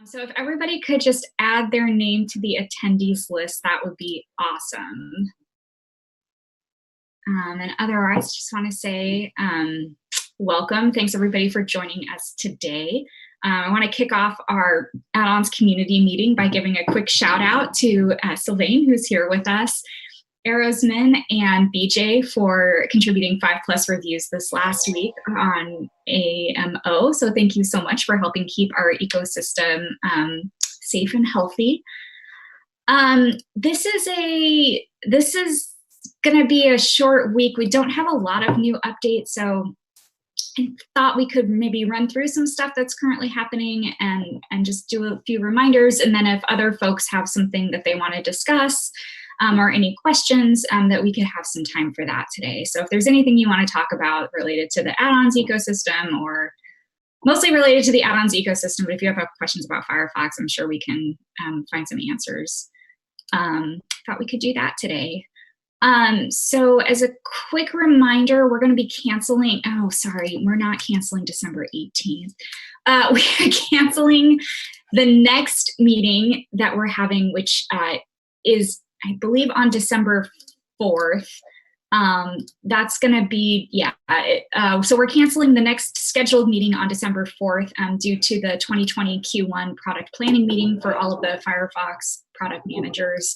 So if everybody could just add their name to the attendees list, that would be awesome. And otherwise, just want to say welcome. Thanks everybody for joining us today. I want to kick off our Add-ons community meeting by giving a quick shout out to Sylvain, who's here with us, Erosman and BJ for contributing 5+ reviews this last week on AMO. So thank you so much for helping keep our ecosystem safe and healthy. This is going to be a short week. We don't have a lot of new updates, so I thought we could maybe run through some stuff that's currently happening and just do a few reminders. And then if other folks have something that they want to discuss or any questions, that we could have some time for that today. So if there's anything you want to talk about related to the add-ons ecosystem or mostly related to the add-ons ecosystem, but if you have questions about Firefox, I'm sure we can find some answers. Thought we could do that today. So as a quick reminder, we're going to be canceling, oh, sorry, we're not canceling December 18th. We are canceling the next meeting that we're having, which is, I believe, on December 4th. That's going to be, so we're canceling the next scheduled meeting on December 4th due to the 2020 Q1 product planning meeting for all of the Firefox product managers.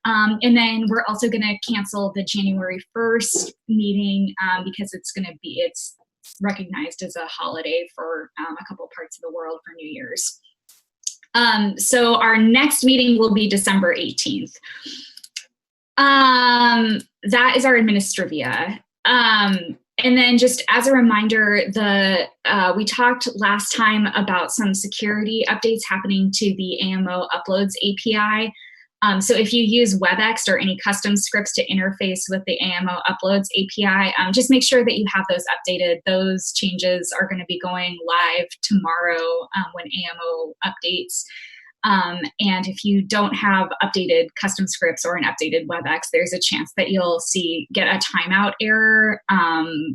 And then we're also going to cancel the January 1st meeting because it's recognized as a holiday for a couple parts of the world for New Year's. So our next meeting will be December 18th. That is our administrivia. And then just as a reminder, we talked last time about some security updates happening to the AMO Uploads API. So if you use WebEx or any custom scripts to interface with the AMO Uploads API, just make sure that you have those updated. Those changes are going to be going live tomorrow when AMO updates. And if you don't have updated custom scripts or an updated WebEx, there's a chance that you'll get a timeout error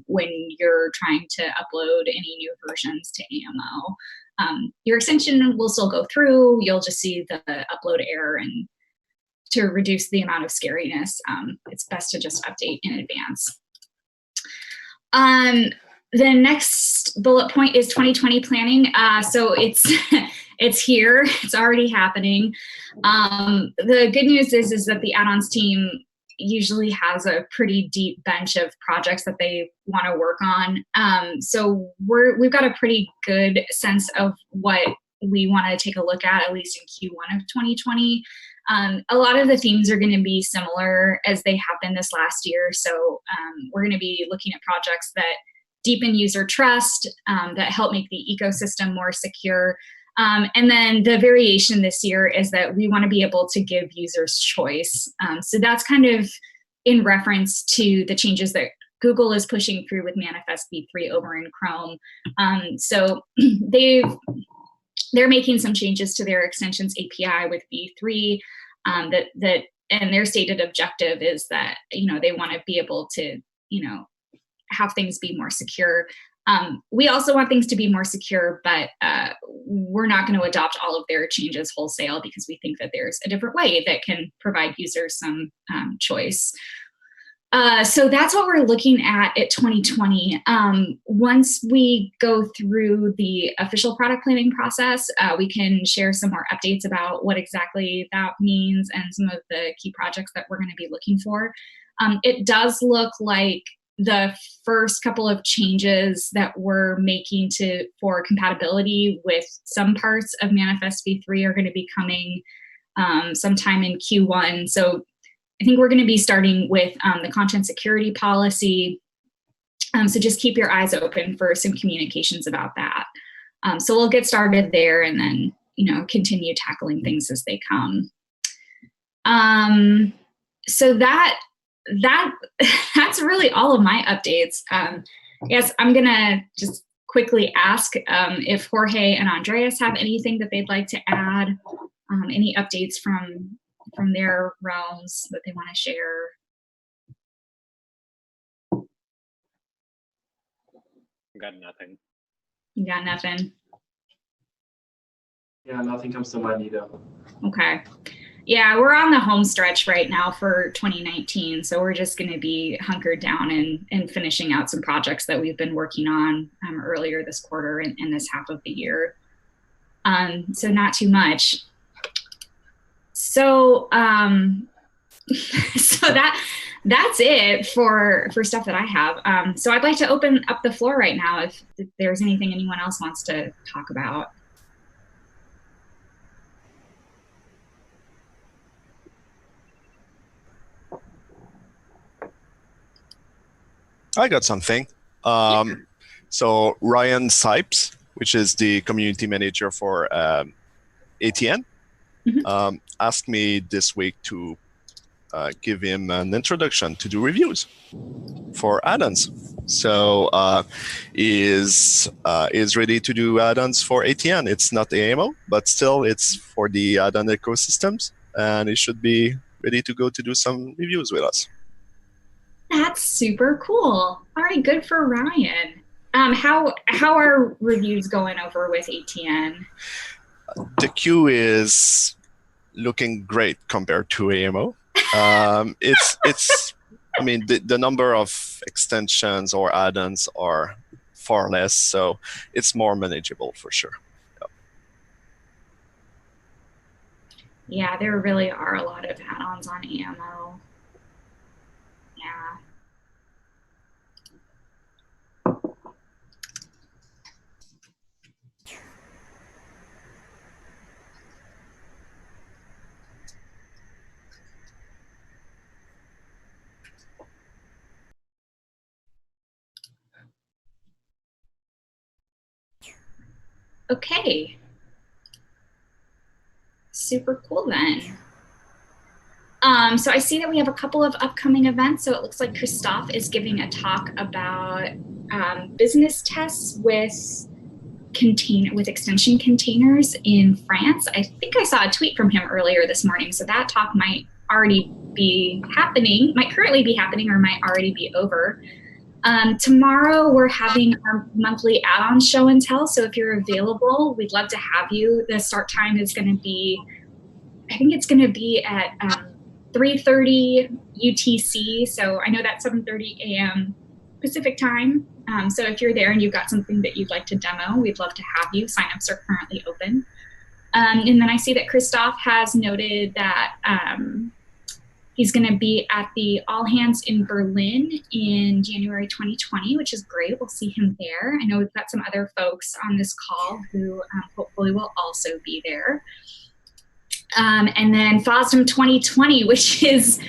when you're trying to upload any new versions to AMO. Your extension will still go through. You'll just see the upload error, and to reduce the amount of scariness, it's best to just update in advance. The next bullet point is 2020 planning. So it's here, it's already happening. The good news is that the add-ons team usually has a pretty deep bench of projects that they want to work on. So we've got a pretty good sense of what we want to take a look at least in Q1 of 2020. A lot of the themes are going to be similar as they have been this last year. So we're going to be looking at projects that deepen user trust, that help make the ecosystem more secure. And then the variation this year is that we want to be able to give users choice. So that's kind of in reference to the changes that Google is pushing through with Manifest v3 over in Chrome. So they're making some changes to their extensions API with v3 and their stated objective is that, they want to be able to, have things be more secure. We also want things to be more secure, but we're not going to adopt all of their changes wholesale because we think that there's a different way that can provide users some choice. So that's what we're looking at 2020. Once we go through the official product planning process, we can share some more updates about what exactly that means and some of the key projects that we're going to be looking for. It does look like the first couple of changes that we're making for compatibility with some parts of Manifest v3 are going to be coming sometime in Q1. So I think we're going to be starting with the content security policy. So just keep your eyes open for some communications about that. So we'll get started there and then, continue tackling things as they come. So that's really all of my updates. Yes, I'm going to just quickly ask if Jorge and Andreas have anything that they'd like to add, any updates from their realms that they want to share. Got nothing. You got nothing. Yeah, nothing comes to mind either. Okay. Yeah, we're on the home stretch right now for 2019. So we're just going to be hunkered down and finishing out some projects that we've been working on earlier this quarter and this half of the year. So not too much. So so that's it for stuff that I have. So I'd like to open up the floor right now if there's anything anyone else wants to talk about. I got something. So Ryan Sipes, which is the community manager for ATN, asked me this week to give him an introduction to do reviews for add-ons. So is ready to do add-ons for ATN. It's not AMO, but still it's for the add-on ecosystems, and it should be ready to go to do some reviews with us. That's super cool. All right, good for Ryan. How are reviews going over with ATN? The queue is looking great compared to AMO. It's I mean the number of extensions or add-ons are far less, so it's more manageable for sure. Yeah, there really are a lot of add-ons on AMO. Yeah. Okay. Super cool then. So I see that we have a couple of upcoming events. So it looks like Christophe is giving a talk about business tests with extension containers in France. I think I saw a tweet from him earlier this morning. So that talk might already be happening, might currently be happening, or might already be over. Tomorrow we're having our monthly add-on show and tell. So if you're available, we'd love to have you. The start time is going to be, I think it's going to be at 3:30 UTC. So I know that's 7:30 a.m. Pacific time. So if you're there and you've got something that you'd like to demo, we'd love to have you. Signups are currently open. And then I see that Christophe has noted that he's going to be at the All Hands in Berlin in January 2020, which is great. We'll see him there. I know we've got some other folks on this call who hopefully will also be there. And then FOSDEM 2020, which is,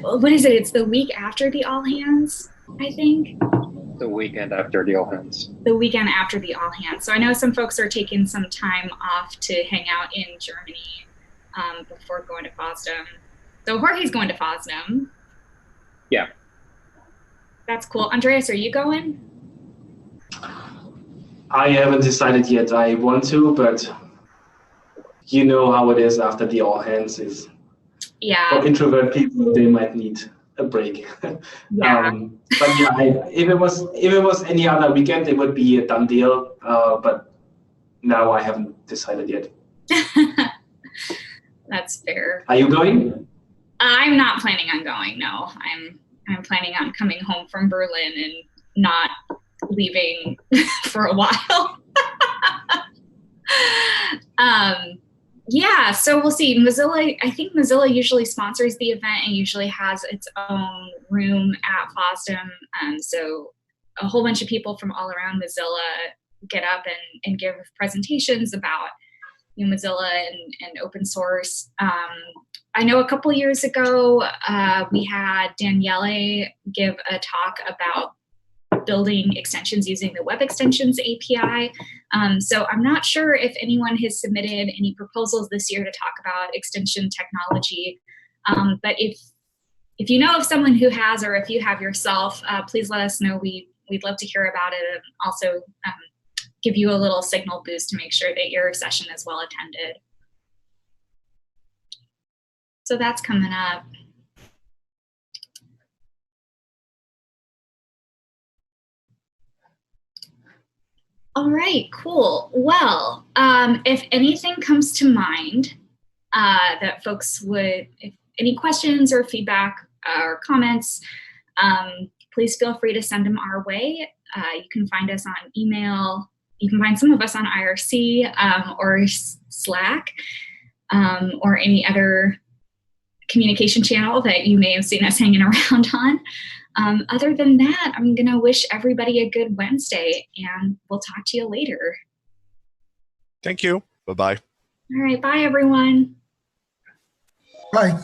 what is it? It's the week after the All Hands, I think. The weekend after the All Hands. The weekend after the All Hands. So I know some folks are taking some time off to hang out in Germany before going to FOSDEM. So Jorge's going to FOSDEM. Yeah. That's cool. Andreas, are you going? I haven't decided yet. I want to, but you know how it is after the All Hands is. Yeah. For introvert people, they might need a break. Yeah. But yeah, if it was any other weekend, it would be a done deal. But now I haven't decided yet. That's fair. Are you going? I'm not planning on going. No, I'm planning on coming home from Berlin and not leaving for a while. Yeah, so we'll see. Mozilla, I think Mozilla usually sponsors the event and usually has its own room at FOSDEM. So a whole bunch of people from all around Mozilla get up and give presentations about Mozilla and open source. I know a couple years ago, we had Daniele give a talk about building extensions using the Web Extensions API. So I'm not sure if anyone has submitted any proposals this year to talk about extension technology. But if you know of someone who has, or if you have yourself, please let us know. We'd love to hear about it, and also give you a little signal boost to make sure that your session is well attended. So that's coming up. All right, cool. Well, If anything comes to mind that folks would, if any questions or feedback or comments, please feel free to send them our way. You can find us on email. You can find some of us on IRC or Slack or any other communication channel that you may have seen us hanging around on. Other than that, I'm going to wish everybody a good Wednesday, and we'll talk to you later. Thank you. Bye-bye. All right. Bye, everyone. Bye.